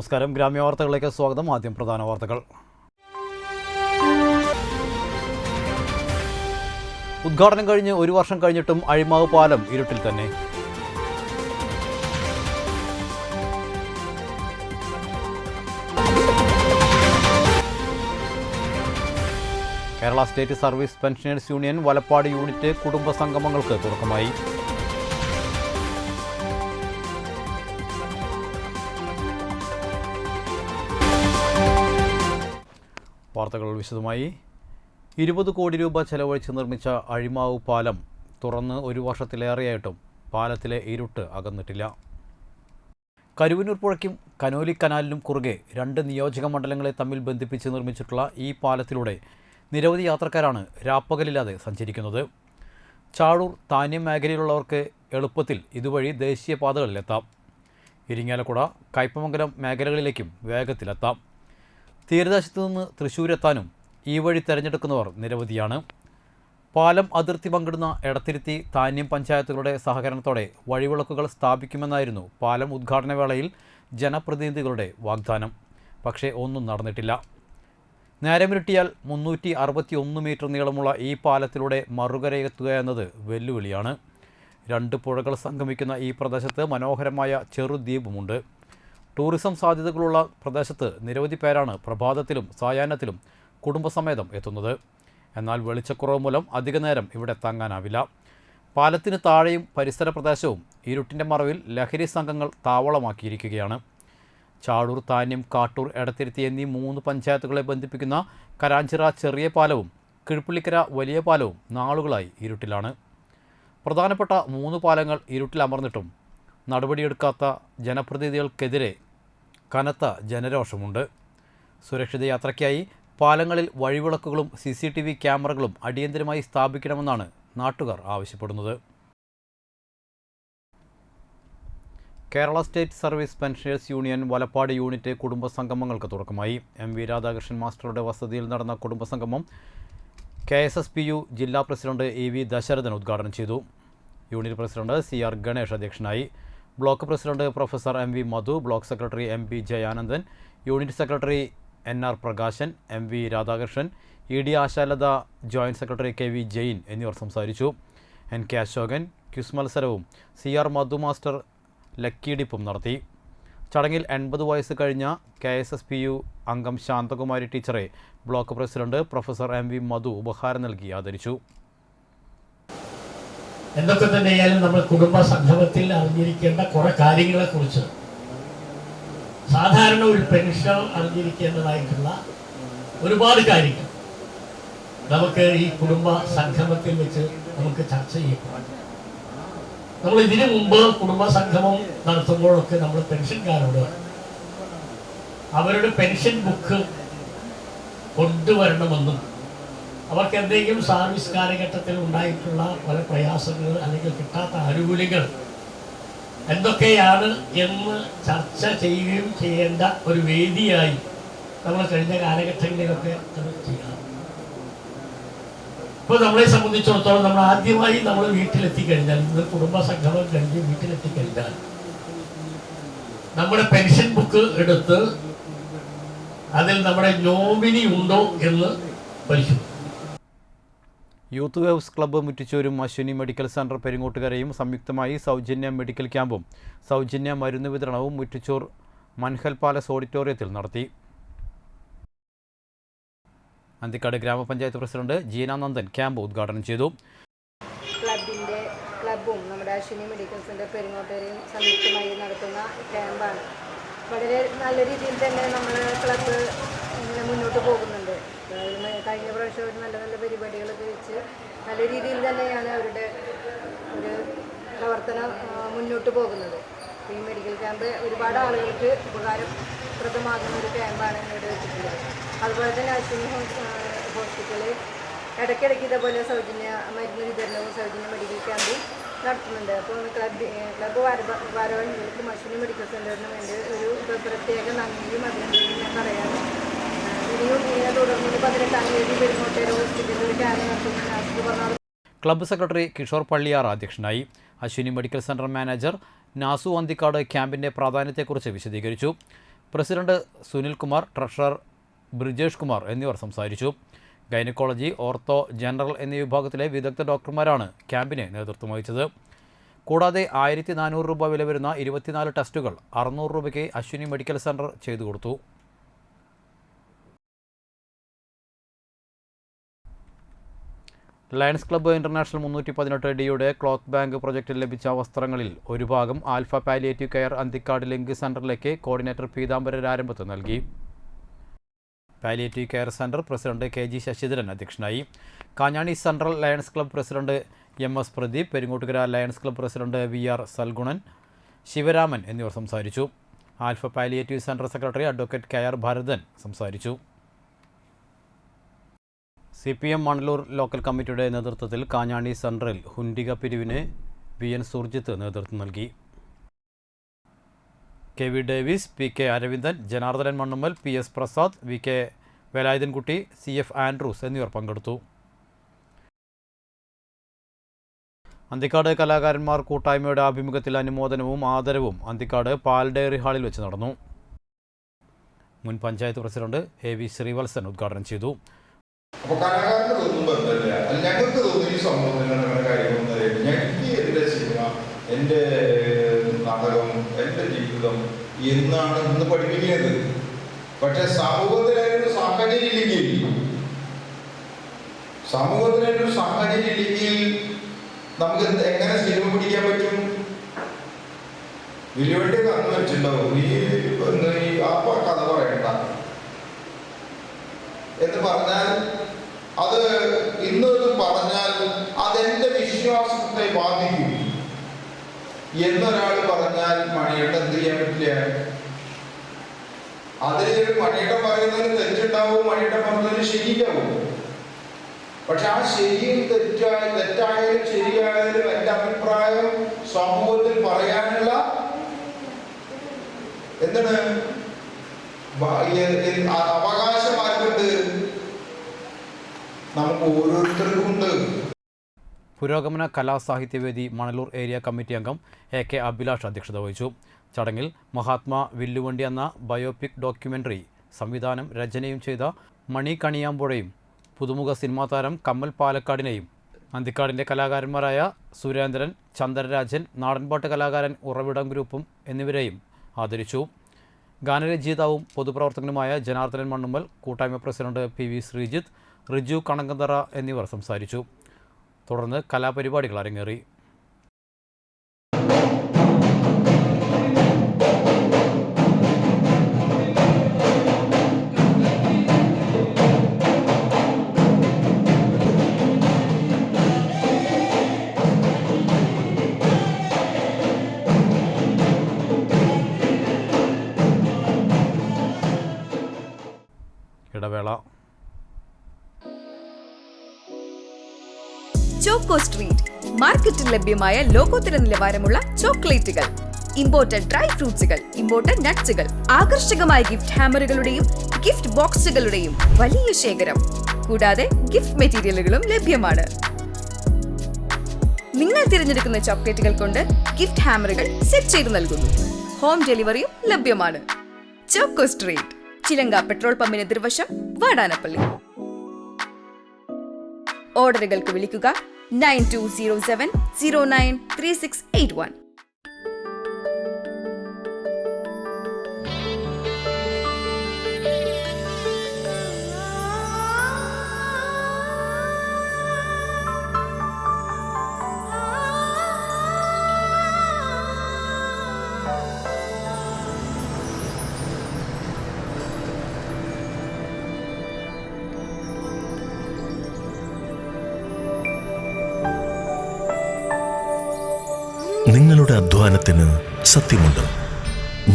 നമസ്കാരം. ഗ്രാമ്യ വാർത്തകളിലേക്ക് സ്വാഗതം. ആദ്യം പ്രധാന വാർത്തകൾ. ഉദ്ഘാടനം കഴിഞ്ഞ് ഒരു വർഷം കഴിഞ്ഞിട്ടും അഴിമാവ് പാലം ഇരുട്ടിൽ തന്നെ. Kerala state service pensioners union Valappad unit കുടുംബ സംഗമങ്ങൾക്ക് തുടക്കമായി. വാർത്തകൾ വിശദമായി. 20 കോടി രൂപ ചെലവഴിച്ച് നിർമ്മിച്ച അഴിമാവ് പാലം തുറന്ന് ഒരു വർഷത്തിലേറെയായിട്ടും പാലത്തിലെ ഇരുട്ട് അകന്നിട്ടില്ല. കരുവന്നൂർ പുഴയ്ക്കും കനോലി കനാലിനും കുറുകെ 2 നിയോജക മണ്ഡലങ്ങളെ തമ്മിൽ ബന്ധിപ്പിച്ച് നിർമ്മിച്ചിട്ടുള്ള ഈ പാലത്തിലൂടെ നിരവധി യാത്രക്കാരാണ് രാപ്പകലില്ലാതെ സഞ്ചരിക്കുന്നത്. ചാഴൂർ താന്യം മേഖലയിലുള്ളവർക്ക് എളുപ്പത്തിൽ ഇതുവഴി ദേശീയപാതകളിലെത്താം. ഇരിങ്ങാലക്കുട കയ്പമംഗലം മേഖലകളിലേക്കും വേഗത്തിലെത്താം. തീരദേശത്തു നിന്ന് തൃശ്ശൂരെത്താനും ഈ വഴി തിരഞ്ഞെടുക്കുന്നവർ നിരവധിയാണ്. പാലം അതിർത്തി പങ്കിടുന്ന എടത്തിരുത്തി താന്യം പഞ്ചായത്തുകളുടെ സഹകരണത്തോടെ വഴിവിളക്കുകൾ സ്ഥാപിക്കുമെന്നായിരുന്നു പാലം ഉദ്ഘാടന വേളയിൽ ജനപ്രതിനിധികളുടെ വാഗ്ദാനം. പക്ഷേ ഒന്നും നടന്നിട്ടില്ല. നേരമിരുട്ടിയാൽ 361 മീറ്റർ നീളമുള്ള ഈ പാലത്തിലൂടെ മറുകരയെത്തുക എന്നത് വെല്ലുവിളിയാണ്. 2 പുഴകൾ സംഗമിക്കുന്ന ഈ പ്രദേശത്ത് മനോഹരമായ ചെറുദ്വീപുമുണ്ട്. ടൂറിസം സാധ്യതകളുള്ള പ്രദേശത്ത് നിരവധി പേരാണ് പ്രഭാതത്തിലും സായാഹ്നത്തിലും കുടുംബസമേതം എത്തുന്നത്. എന്നാൽ വെളിച്ചക്കുറവ് മൂലം അധിക നേരം ഇവിടെ തങ്ങാനാവില്ല. പാലത്തിന് താഴെയും പരിസര പ്രദേശവും ഇരുട്ടിൻ്റെ മറവിൽ ലഹരി സംഘങ്ങൾ താവളമാക്കിയിരിക്കുകയാണ്. ചാഴൂർ താന്യം കാട്ടൂർ എടത്തിരുത്തി എന്നീ 3 പഞ്ചായത്തുകളെ ബന്ധിപ്പിക്കുന്ന കരാഞ്ചിറ ചെറിയ പാലവും കിഴുപ്പള്ളിക്കര വലിയ പാലവും നാളുകളായി ഇരുട്ടിലാണ്. പ്രധാനപ്പെട്ട 3 പാലങ്ങൾ ഇരുട്ടിലമർന്നിട്ടും നടപടിയെടുക്കാത്ത ജനപ്രതിനിധികൾക്കെതിരെ കനത്ത ജനരോഷമുണ്ട്. സുരക്ഷിത യാത്രയ്ക്കായി പാലങ്ങളിൽ വഴിവിളക്കുകളും CCTV ക്യാമറകളും അടിയന്തരമായി സ്ഥാപിക്കണമെന്നാണ് നാട്ടുകാർ ആവശ്യപ്പെടുന്നത്. Kerala state service pensioners union Valappad unit കുടുംബ സംഗമങ്ങൾക്ക് തുടക്കമായി. MV രാധാകൃഷ്ണൻ മാസ്റ്ററുടെ വസതിയിൽ നടന്ന കുടുംബസംഗമം KSSPU ജില്ലാ പ്രസിഡന്റ് EV ദശരഥൻ ഉദ്ഘാടനം ചെയ്തു. യൂണിറ്റ് പ്രസിഡന്റ് CR ഗണേഷ് അധ്യക്ഷനായി. Block president professor MV Madhu, block secretary MB Jayanandan, unit secretary NR Prakashan, MV Radhakrishnan, ED Ashalatha, joint secretary KV Jain എന്നിവർ സംസാരിച്ചു. NK അശോകൻ ക്വിസ് മത്സരവും CR മധു മാസ്റ്റർ ലക്കിടിപ്പും നടത്തി. ചടങ്ങിൽ 80 വയസ്സ് കഴിഞ്ഞ KSSPU അംഗം ശാന്തകുമാരി ടീച്ചറെ ബ്ലോക്ക് പ്രസിഡന്റ് പ്രൊഫസർ MV മധു ഉപഹാരം നൽകി ആദരിച്ചു. എന്തൊക്കെ തന്നെയായാലും നമ്മൾ കുടുംബ സംഗമത്തിൽ അറിഞ്ഞിരിക്കേണ്ട കുറെ കാര്യങ്ങളെ കുറിച്ച് സാധാരണ ഒരു പെൻഷൻ അറിഞ്ഞിരിക്കേണ്ടതായിട്ടുള്ള ഒരുപാട് കാര്യങ്ങൾ നമുക്ക് ഈ കുടുംബ സംഗമത്തിൽ വെച്ച് നമുക്ക് ചർച്ച ചെയ്യപ്പെടാം. നമ്മൾ ഇതിനു മുമ്പ് കുടുംബ സംഗമം നടത്തുമ്പോഴൊക്കെ നമ്മൾ പെൻഷൻകാരോട് അവരുടെ പെൻഷൻ ബുക്ക് കൊണ്ടുവരണമെന്നും അവർക്ക് എന്തെങ്കിലും സർവീസ് കാലഘട്ടത്തിൽ ഉണ്ടായിട്ടുള്ള പല പ്രയാസങ്ങൾ അല്ലെങ്കിൽ കിട്ടാത്ത ആനുകൂല്യങ്ങൾ എന്തൊക്കെയാണ് എന്ന് ചർച്ച ചെയ്യുകയും ചെയ്യേണ്ട ഒരു വേദിയായി നമ്മൾ കഴിഞ്ഞ കാലഘട്ടങ്ങളിലൊക്കെ അത് ചെയ്യാം. ഇപ്പോൾ നമ്മളെ സംബന്ധിച്ചിടത്തോളം നമ്മൾ ആദ്യമായി നമ്മൾ വീട്ടിലെത്തിക്കഴിഞ്ഞാൽ, ഇന്ന് കുടുംബ സംഗമം കഴിഞ്ഞ് വീട്ടിലെത്തിക്കഴിഞ്ഞാൽ നമ്മുടെ പെൻഷൻ ബുക്ക് എടുത്ത് അതിൽ നമ്മുടെ നോമിനി ഉണ്ടോ എന്ന് പരിശോധിക്കും. യൂത്ത് വേവ്സ് ക്ലബ്ബ് മുറ്റിച്ചൂരും അശ്വിനി മെഡിക്കൽ സെൻറ്റർ പെരിങ്ങോട്ടുകരയും സംയുക്തമായി സൗജന്യ മെഡിക്കൽ ക്യാമ്പും സൗജന്യ മരുന്ന് വിതരണവും മുറ്റിച്ചൂർ മൻഹൽ പാലസ് ഓഡിറ്റോറിയത്തിൽ നടത്തി. അന്തിക്കാട് ഗ്രാമപഞ്ചായത്ത് പ്രസിഡന്റ് ജീനാനന്ദൻ ക്യാമ്പ് ഉദ്ഘാടനം ചെയ്തു. ക്ലബ്ബും നമ്മുടെ അശ്വിനി മെഡിക്കൽ സെൻറ്റർ പെരിങ്ങോട്ടുകരയും സംയുക്തമായി നടത്തുന്ന ക്യാമ്പാണ്. വളരെ നല്ല രീതിയിൽ തന്നെ നമ്മൾ ക്ലബ്ബ് മുന്നോട്ട് പോകുന്നുണ്ട്. കഴിഞ്ഞ പ്രാവശ്യം ഒരു നല്ല നല്ല പരിപാടികളൊക്കെ വെച്ച് നല്ല രീതിയിൽ തന്നെയാണ് അവരുടെ ഒരു പ്രവർത്തനം മുന്നോട്ട് പോകുന്നത്. ഈ മെഡിക്കൽ ക്യാമ്പ് ഒരുപാട് ആളുകൾക്ക് ഉപകാരപ്രദമാകുന്ന ഒരു ക്യാമ്പാണ് ഇവിടെ വെച്ചിട്ടുള്ളത്. അതുപോലെ തന്നെ അശ്വിനി ഹോസ്പിറ്റലിൽ ഇടയ്ക്കിടയ്ക്ക് ഇതേപോലെ സൗജന്യ മരുന്ന് വിതരണവും സൗജന്യ മെഡിക്കൽ ക്യാമ്പും നടത്തുന്നുണ്ട്. അപ്പോൾ ക്ലബ്ബ് ഭാരവാഹികൾക്കും അശ്വിനി മെഡിക്കൽ സെൻ്ററിനും വേണ്ടി ഒരു പ്രത്യേക നന്ദിയും അഭിനന്ദനവും ഞാൻ പറയാറ്. ക്ലബ്ബ് സെക്രട്ടറി കിഷോർ പള്ളിയാർ അധ്യക്ഷനായി. Ashwini medical centre manager Nasu Anthikad ക്യാമ്പിൻ്റെ പ്രാധാന്യത്തെക്കുറിച്ച് വിശദീകരിച്ചു. പ്രസിഡന്റ് സുനിൽകുമാർ, ട്രഷറർ ബ്രിജേഷ് കുമാർ എന്നിവർ സംസാരിച്ചു. ഗൈനക്കോളജി, ഓർത്തോ, ജനറൽ എന്നീ വിഭാഗത്തിലെ വിദഗ്ധ ഡോക്ടർമാരാണ് ക്യാമ്പിന് നേതൃത്വം വഹിച്ചത്. കൂടാതെ 1400 രൂപ വില വരുന്ന 24 ടെസ്റ്റുകൾ 600 രൂപയ്ക്ക് അശ്വിനി മെഡിക്കൽ സെന്റർ ചെയ്തു കൊടുത്തു. Lions club international 318 cloth bank പ്രൊജക്റ്റിൽ ലഭിച്ച വസ്ത്രങ്ങളിൽ ഒരു ഭാഗം alpha palliative care Anthikad link സെന്ററിലേക്ക് കോർഡിനേറ്റർ പീതാംബരൻ ആരംഭത്ത് നൽകി. Palliative care centre president KG Sasidharan അധ്യക്ഷനായി. Kanjani central lions club president MS Pradeep, Peringottukara lions club president VR Salgunan, Sivaraman എന്നിവർ സംസാരിച്ചു. Alpha palliative centre secretary advocate KR Bharathan സംസാരിച്ചു. CPM മണലൂർ ലോക്കൽ കമ്മിറ്റിയുടെ നേതൃത്വത്തിൽ കാഞ്ഞാണി സെൻട്രൽ ഹുൻഡിക പിരിവിന് VN സുർജിത്ത് നേതൃത്വം നൽകി. KV Davis, PK Aravindan, Janardhanan Mannummal, PS Prasad, VK Velayudhankutty, CF Andrews എന്നിവർ പങ്കെടുത്തു. അന്തിക്കാട് കലാകാരന്മാർ കൂട്ടായ്മയുടെ ആഭിമുഖ്യത്തിൽ അനുമോദനവും ആദരവും അന്തിക്കാട് പാൽ ഡയറി ഹാളിൽ വെച്ച് നടന്നു. മുൻ പഞ്ചായത്ത് പ്രസിഡന്റ് AV ശ്രീവത്സൻ ഉദ്ഘാടനം ചെയ്തു. അപ്പോൾ കലാകാരന് തോന്നും ബന്ധമില്ല, ഞങ്ങൾക്ക് തോന്നി ഈ സമൂഹത്തിൽ അങ്ങനെ കാര്യങ്ങളൊന്നും അറിയില്ല. ഞങ്ങൾക്ക് എൻ്റെ സിനിമ, എൻ്റെ നാടകം, എൻ്റെ ജീവിതം എന്നാണ് ഇന്ന് പഠിപ്പിക്കുന്നത്. പക്ഷെ സമൂഹത്തിനൊരു സാഹചര്യം ഇല്ലെങ്കിൽ നമുക്ക് എങ്ങനെ സിനിമ പിടിക്കാൻ പറ്റും? വലിയ വലിയ കഥ വെച്ചിട്ടുണ്ടാവും, ഈ ആ കഥ പറയണ്ട എന്ന് പറഞ്ഞാൽ അത് ഇന്നത് പറഞ്ഞാൽ അതെന്റെ വിശ്വാസത്തെ ബാധിക്കും എന്നൊരാൾ പറഞ്ഞാൽ മണിയേട്ടൻ എന്ത് ചെയ്യാൻ പറ്റില്ല. അതിൽ മണിയേട്ടൻ പറയുന്നതിന് തെറ്റുണ്ടാവും, മണിയേട്ടൻ പറഞ്ഞതിന് ശരിയാവും. പക്ഷെ ആ ശരിയും തെറ്റായാലും ശരിയായാലും എൻ്റെ അഭിപ്രായം സമൂഹത്തിൽ പറയാനുള്ള എന്താണ് അവകാശം ആർക്കുണ്ട്? നമുക്ക് ഓരോരുത്തർക്കും ഉണ്ട്. പുരോഗമന കലാസാഹിത്യവേദി മണലൂർ ഏരിയ കമ്മിറ്റി അംഗം AK അഭിലാഷ് അധ്യക്ഷത വഹിച്ചു. ചടങ്ങിൽ മഹാത്മാ വില്ലുവണ്ടി എന്ന ബയോപിക് ഡോക്യുമെൻ്ററി സംവിധാനം രചനയും ചെയ്ത മണി കണിയാമ്പുഴയും പുതുമുഖ സിനിമാ താരം കമ്മൽ പാലക്കാടിനെയും അന്തിക്കാടിൻ്റെ കലാകാരന്മാരായ സുരേന്ദ്രൻ, ചന്ദ്രരാജൻ, നാടൻപാട്ട് കലാകാരൻ ഉറവിടം ഗ്രൂപ്പും എന്നിവരെയും ആദരിച്ചു. ഗാനരചയിതാവും പൊതുപ്രവർത്തകനുമായ ജനാർദ്ദനൻ മണ്ണുമ്മൽ, കൂട്ടായ്മ പ്രസിഡന്റ് PV ശ്രീജിത്ത്, റിജു കണങ്കന്തറ എന്നിവർ സംസാരിച്ചു. തുടർന്ന് കലാപരിപാടികൾ അരങ്ങേറി. ഇടവേള. ചോക്കോ സ്ട്രീറ്റ് മാർക്കറ്റിൽ ലഭ്യമായ ലോകോത്തര നിലവാരമുള്ള ചോക്ലേറ്റുകൾ, ഇമ്പോർട്ടഡ് ഡ്രൈ ഫ്രൂട്ട്സുകൾ, ഇമ്പോർട്ടഡ് നട്ട്സുകൾ, ആകർഷകമായ ഗിഫ്റ്റ് ഹാമറുകളുടെയും ഗിഫ്റ്റ് ബോക്സുകളുടെയും വലിയ ശേഖരം, കൂടാതെ ഗിഫ്റ്റ് മെറ്റീരിയലുകളും ലഭ്യമാണ്. നിങ്ങൾ തിരഞ്ഞെടുക്കുന്ന ചോക്ലേറ്റുകൾ കൊണ്ട് ഗിഫ്റ്റ് ഹാമറുകൾ സെറ്റ് ചെയ്തു നൽകുന്നു. ഹോം ഡെലിവറിയും ലഭ്യമാണ്. ചോക്കോ സ്ട്രീറ്റ്, ചിലങ്ക പെട്രോൾ പമ്പിന് എതിർവശം, വാടാനപ്പള്ളി. ഓർഡറുകൾക്ക് വിളിക്കുക 9207093681. നിങ്ങളുടെ അധ്വാനത്തിന് സത്യമുണ്ട്,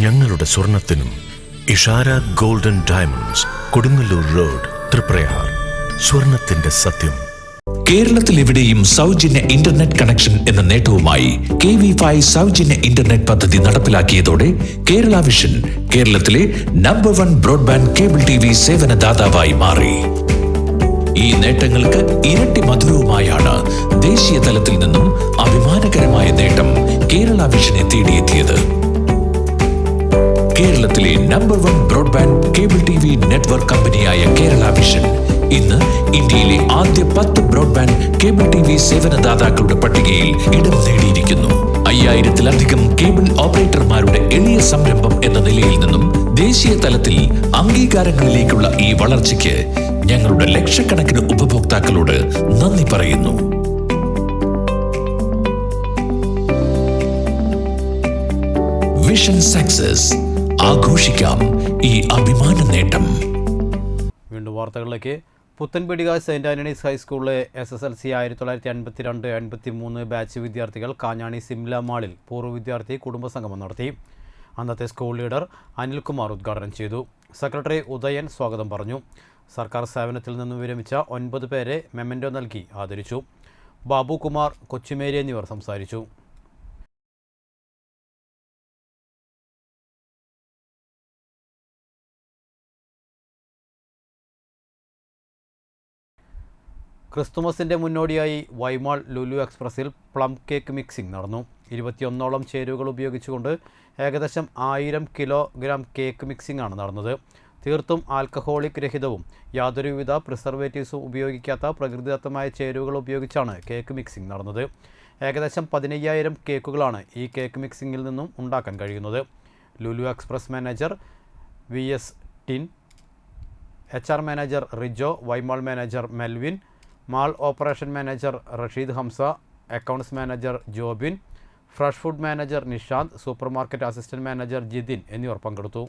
ഞങ്ങളുടെ സ്വർണത്തിനും. Ishara golden diamonds, Kodungallur road, Triprayar. സ്വർണത്തിന്റെ സത്യം. കേരളത്തിൽ എവിടെയും സൗജന്യ ഇന്റർനെറ്റ് കണക്ഷൻ എന്ന നേട്ടവുമായി KV5 സൗജന്യ ഇന്റർനെറ്റ് പദ്ധതി നടപ്പിലാക്കിയതോടെ കേരള വിഷൻ കേരളത്തിലെ നമ്പർ 1 ബ്രോഡ്ബാൻഡ് കേബിൾ TV സേവനദാതാവായി മാറി. ഈ നേട്ടങ്ങൾക്ക് ഇരട്ടി മധുരവുമായാണ് ദേശീയ തലത്തിൽ നിന്നും അഭിമാനകരമായ നേട്ടം കേരള വിഷനെ തേടിയെത്തിയത്. കേരളത്തിലെ number 1 broadband cable TV network കമ്പനിയായ കേരള വിഷൻ ഇന്ന് ഇന്ത്യയിലെ ആദ്യ 10 ബ്രോഡ്ബാൻഡ് കേബിൾ TV സേവനദാതാക്കളുടെ പട്ടികയിൽ ഇടം നേടിയിരിക്കുന്നു. 5000-ലധികം കേബിൾ ഓപ്പറേറ്റർമാരുടെ എളിയ സംരംഭം എന്ന നിലയിൽ നിന്നും ദേശീയ തലത്തിൽ അംഗീകാരങ്ങളിലേക്കുള്ള ഈ വളർച്ചയ്ക്ക് ഞങ്ങളുടെ ലക്ഷക്കണക്കിന് ഉപഭോക്താക്കളോട് നന്ദി പറയുന്നു. വിഷൻ സക്സസ്, ആഘോഷിക്കാം ഈ അഭിമാന നേട്ടം. വീണ്ടും വാർത്തകളിലേക്ക്. പുത്തൻപീടിക സെയിൻറ് ആന്റണീസ് ഹൈസ്കൂളിലെ SSLC 1982-83 ബാച്ച് വിദ്യാർത്ഥികൾ കാഞ്ഞാണി സിംല മാളിൽ പൂർവ്വ വിദ്യാർത്ഥി കുടുംബസംഗമം നടത്തി. അന്നത്തെ സ്കൂൾ ലീഡർ അനിൽകുമാർ ഉദ്ഘാടനം ചെയ്തു. സെക്രട്ടറി ഉദയൻ സ്വാഗതം പറഞ്ഞു. സർക്കാർ സേവനത്തിൽ നിന്നും വിരമിച്ച 9 പേരെ മെമൻറ്റോ നൽകി ആദരിച്ചു. ബാബുകുമാർ, കൊച്ചുമേരി എന്നിവർ സംസാരിച്ചു. ക്രിസ്തുമസിൻ്റെ മുന്നോടിയായി Y Mall Lulu എക്സ്പ്രസിൽ plum cake mixing നടന്നു. 21ഓളം ചേരുവകൾ ഉപയോഗിച്ചുകൊണ്ട് ഏകദേശം 1000 കിലോഗ്രാം കേക്ക് മിക്സിംഗ് ആണ് നടന്നത്. തീർത്തും ആൽക്കഹോളിക് രഹിതവും യാതൊരുവിധ പ്രിസർവേറ്റീവ്സും ഉപയോഗിക്കാത്ത പ്രകൃതിദത്തമായ ചേരുവകൾ ഉപയോഗിച്ചാണ് കേക്ക് മിക്സിംഗ് നടന്നത്. ഏകദേശം 15000 കേക്കുകളാണ് ഈ കേക്ക് മിക്സിങ്ങിൽ നിന്നും ഉണ്ടാക്കാൻ കഴിയുന്നത്. ലുലു എക്സ്പ്രസ് മാനേജർ VS ടിൻ, HR manager Rijo, Y mall manager Melvin, mall operation manager Rasheed Hamsa, accounts manager Jobin, fresh food manager Nishanth, super market assistant manager Jithin എന്നിവർ പങ്കെടുത്തു.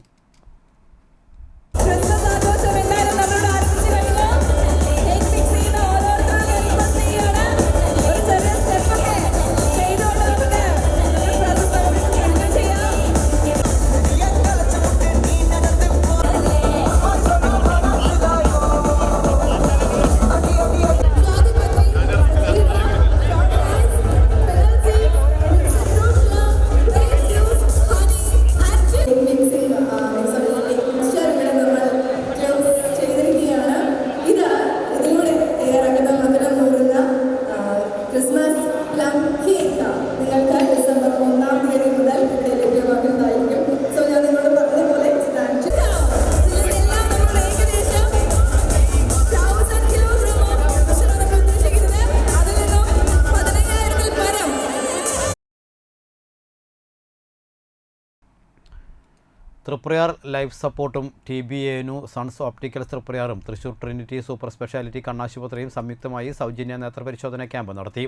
തൃപ്രയാർ ലൈഫ് സപ്പോർട്ടും TBANU സൺസ് ഓപ്റ്റിക്കൽസ് തൃപ്രയാറും തൃശൂർ ട്രിനിറ്റി സൂപ്പർ സ്പെഷ്യാലിറ്റി കണ്ണാശുപത്രിയും സംയുക്തമായി സൗജന്യ നേത്രപരിശോധന ക്യാമ്പ് നടത്തി.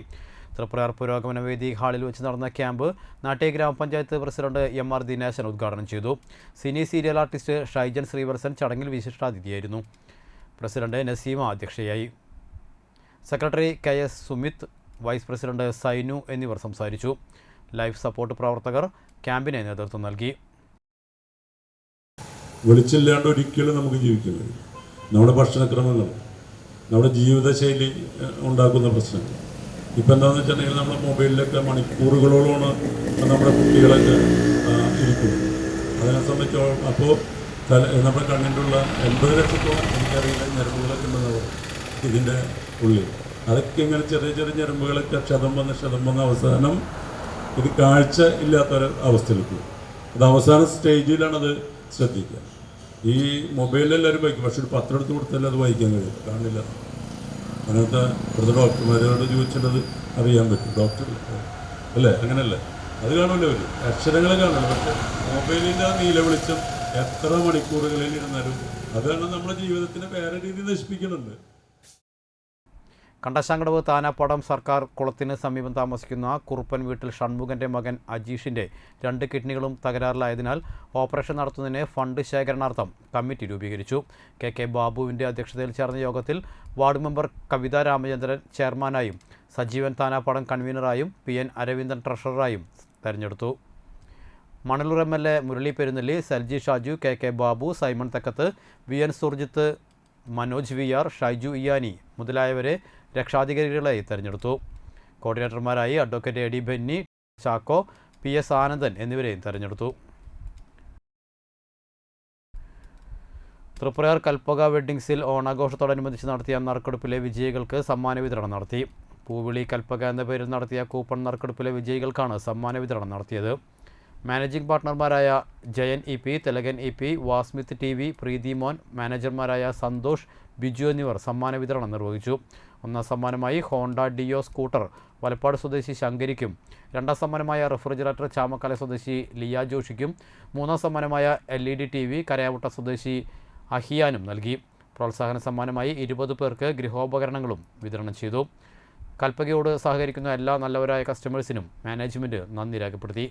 തൃപ്രയാർ പുരോഗമന വേദി ഹാളിൽ വെച്ച് നടന്ന ക്യാമ്പ് നാട്യ ഗ്രാമപഞ്ചായത്ത് പ്രസിഡന്റ് MR ദിനേശൻ ഉദ്ഘാടനം ചെയ്തു. Cine serial artist Shaijan Sreevalsan ചടങ്ങിൽ വിശിഷ്ടാതിഥിയായിരുന്നു. പ്രസിഡന്റ് നസീമ അധ്യക്ഷയായി. Secretary KS Sumith, vice president Sainu എന്നിവർ സംസാരിച്ചു. ലൈഫ് സപ്പോർട്ട് പ്രവർത്തകർ ക്യാമ്പിന് നേതൃത്വം നൽകി. വെളിച്ചില്ലാണ്ട് ഒരിക്കലും നമുക്ക് ജീവിക്കാൻ കഴിയും. നമ്മുടെ ഭക്ഷണക്രമങ്ങൾ, നമ്മുടെ ജീവിതശൈലി ഉണ്ടാക്കുന്ന പ്രശ്നങ്ങൾ. ഇപ്പം എന്താണെന്ന് വെച്ചിട്ടുണ്ടെങ്കിൽ നമ്മുടെ മൊബൈലിലൊക്കെ മണിക്കൂറുകളോളമാണ് നമ്മുടെ കുട്ടികളൊക്കെ ഇരിക്കുന്നത്. അതിനെ സംബന്ധിച്ചോളം അപ്പോൾ നമ്മുടെ കണ്ണിൻ്റെയുള്ള 80 ലക്ഷത്തോളം എനിക്കറിയില്ല ഞരമ്പുകളൊക്കെ ഉണ്ടെന്ന് ഇതിൻ്റെ ഉള്ളിൽ. അതൊക്കെ ഇങ്ങനെ ചെറിയ ചെറിയ ഞരമ്പുകളൊക്കെ ക്ഷതം വന്ന് അവസാനം ഇത് കാഴ്ച ഇല്ലാത്തൊരു അവസ്ഥയിലെത്തും. അത് അവസാന സ്റ്റേജിലാണത് ശ്രദ്ധിക്കുക. ഈ മൊബൈലിലെല്ലാവരും വായിക്കും, പക്ഷെ ഒരു പത്രം എടുത്ത് കൊടുത്താലും അത് വായിക്കാൻ കഴിയും, കാണില്ല. അങ്ങനത്തെ ഇവിടുത്തെ ഡോക്ടർമാരോട് ചോദിച്ചിട്ടത് അറിയാൻ പറ്റും. ഡോക്ടർ അല്ലേ, അങ്ങനെയല്ലേ, അത് കാണുമല്ലോ അവർ അക്ഷരങ്ങൾ കാണുമല്ലോ. പക്ഷെ മൊബൈലിൻ്റെ ആ നീല വെളിച്ചം എത്ര മണിക്കൂറുകളിൽ ഇരുന്നാലും അതാണ് നമ്മുടെ ജീവിതത്തിനെ വേറെ രീതിയിൽ നശിപ്പിക്കുന്നുണ്ട്. കണ്ടശാങ്കടവ് താനാപ്പാടം സർക്കാർ കുളത്തിന് സമീപം താമസിക്കുന്ന കുറുപ്പൻ വീട്ടിൽ ഷൺമുഖൻ്റെ മകൻ അജീഷിൻ്റെ 2 കിഡ്നികളും തകരാറിലായതിനാൽ ഓപ്പറേഷൻ നടത്തുന്നതിന് ഫണ്ട് ശേഖരണാർത്ഥം കമ്മിറ്റി രൂപീകരിച്ചു. KK ബാബുവിൻ്റെ അധ്യക്ഷതയിൽ ചേർന്ന യോഗത്തിൽ വാർഡ് മെമ്പർ കവിത രാമചന്ദ്രൻ ചെയർമാനായും സജീവൻ താനാപ്പാടം കൺവീനറായും PN അരവിന്ദൻ ട്രഷററായും തെരഞ്ഞെടുത്തു. Manalur MLA Murali Perunnelli, Salji Shaju, KK Babu, Simon Thekkath, VN Surjith, Manoj VR, Shaiju Iyani മുതലായവരെ രക്ഷാധികാരികളായി തെരഞ്ഞെടുത്തു. കോർഡിനേറ്റർമാരായി advocate AD Benny, Chacko, PS Anandan എന്നിവരെയും തെരഞ്ഞെടുത്തു. തൃപ്രയാർ കൽപ്പക വെഡ്ഡിങ്സിൽ ഓണാഘോഷത്തോടനുബന്ധിച്ച് നടത്തിയ നറുക്കെടുപ്പിലെ വിജയികൾക്ക് സമ്മാന വിതരണം നടത്തി. പൂവിളി കൽപ്പക എന്ന പേരിൽ നടത്തിയ കൂപ്പൺ നറുക്കെടുപ്പിലെ വിജയികൾക്കാണ് സമ്മാന വിതരണം നടത്തിയത്. മാനേജിംഗ് പാർട്ണർമാരായ Jayan EP, Thilakan EP, Vasmith TV, Preethi Mon, മാനേജർമാരായ സന്തോഷ്, ബിജു എന്നിവർ സമ്മാന വിതരണം നിർവഹിച്ചു. ഒന്നാം സമ്മാനമായി ഹോണ്ട ഡിയോ സ്കൂട്ടർ വലപ്പാട് സ്വദേശി ശങ്കരിക്കും, രണ്ടാം സമ്മാനമായ റെഫ്രിജറേറ്റർ ചാമക്കാല സ്വദേശി ലിയ ജോഷിക്കും, മൂന്നാം സമ്മാനമായ LED TV കരയാവുട്ട സ്വദേശി അഹിയാനും നൽകി. പ്രോത്സാഹന സമ്മാനമായി 20 പേർക്ക് ഗൃഹോപകരണങ്ങളും വിതരണം ചെയ്തു. കൽപ്പകയോട് സഹകരിക്കുന്ന എല്ലാ നല്ലവരായ കസ്റ്റമേഴ്സിനും മാനേജ്മെൻറ്റ് നന്ദി രേഖപ്പെടുത്തി.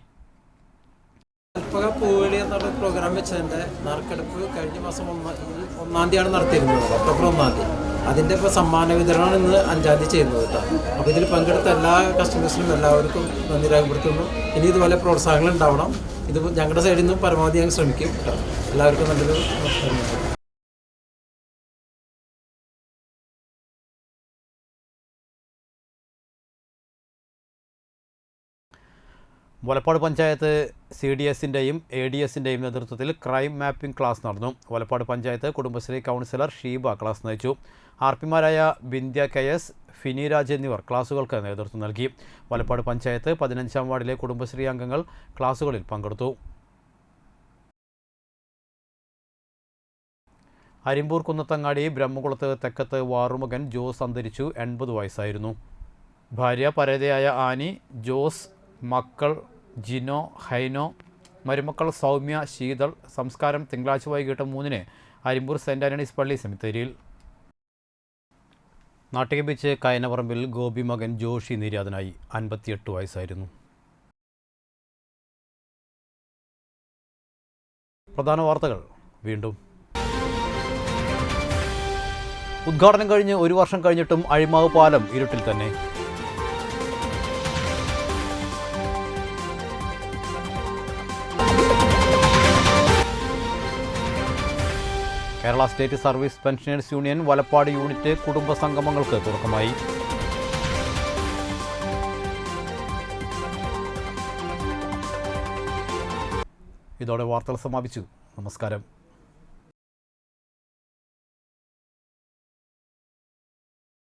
കൽപ്പക പൂവേളി എന്നുള്ള പ്രോഗ്രാം വെച്ചതിൻ്റെ നറുക്കെടുപ്പ് കഴിഞ്ഞ മാസം 1-ാം തീയതിയാണ് നടത്തിയിരുന്നത്, ഒക്ടോബർ 1-ാം തീയതി. അതിൻ്റെ ഇപ്പോൾ സമ്മാന വിതരണം ഇന്ന് 5-ാം തീയതി ചെയ്യുന്നത് കേട്ടോ. അപ്പോൾ ഇതിൽ പങ്കെടുത്ത എല്ലാ കസ്റ്റമേഴ്സിനും എല്ലാവർക്കും നന്ദി രേഖപ്പെടുത്തുന്നു. ഇനി ഇതുപോലെ പ്രോത്സാഹനങ്ങൾ ഉണ്ടാവണം. ഇത് ഞങ്ങളുടെ സൈഡിൽ നിന്നും പരമാവധി ഞങ്ങൾ ശ്രമിക്കും കേട്ടോ. എല്ലാവർക്കും നല്ലൊരു നമസ്കാരം. വലപ്പാട് പഞ്ചായത്ത് CDSൻ്റെയും ADSൻ്റെയും നേതൃത്വത്തിൽ ക്രൈം മാപ്പിംഗ് ക്ലാസ് നടന്നു. വലപ്പാട് പഞ്ചായത്ത് കുടുംബശ്രീ കൗൺസിലർ ഷീബ ക്ലാസ് നയിച്ചു. RPമാരായ ബിന്ധ്യ KS, ഫിനി രാജ് എന്നിവർ ക്ലാസുകൾക്ക് നേതൃത്വം നൽകി. വലപ്പാട് പഞ്ചായത്ത് 15-ാം വാർഡിലെ കുടുംബശ്രീ അംഗങ്ങൾ ക്ലാസുകളിൽ പങ്കെടുത്തു. അരിമ്പൂർ കുന്നത്തങ്ങാടി ബ്രഹ്മകുളത്ത് തെക്കത്ത് വാറുമകൻ ജോസ് അന്തരിച്ചു. 80 വയസ്സായിരുന്നു. ഭാര്യ പരേതയായ ആനി, ജോസ്, മക്കൾ ജിനോ, ഹൈനോ, മരുമക്കൾ സൗമ്യ, ശീതൾ. സംസ്കാരം തിങ്കളാഴ്ച വൈകിട്ട് 3-ന് അരിമ്പൂർ സെൻറ് ആൻ്റണീസ് പള്ളി സെമിത്തേരിയിൽ. നാട്ടിക ബീച്ച് കയനപറമ്പിൽ ഗോപി മകൻ ജോഷി നിര്യാതനായി. 58 വയസ്സായിരുന്നു. പ്രധാന വാർത്തകൾ വീണ്ടും. ഉദ്ഘാടനം കഴിഞ്ഞ് 1 വർഷം കഴിഞ്ഞിട്ടും അഴിമാവ് പാലം ഇരുട്ടിൽ തന്നെ. Kerala state service pensioners union Valappad unit കുടുംബ സംഗമങ്ങൾക്ക് തുടക്കമായി. ഇതോടെ വാർത്തകൾ സമാപിച്ചു. നമസ്കാരം.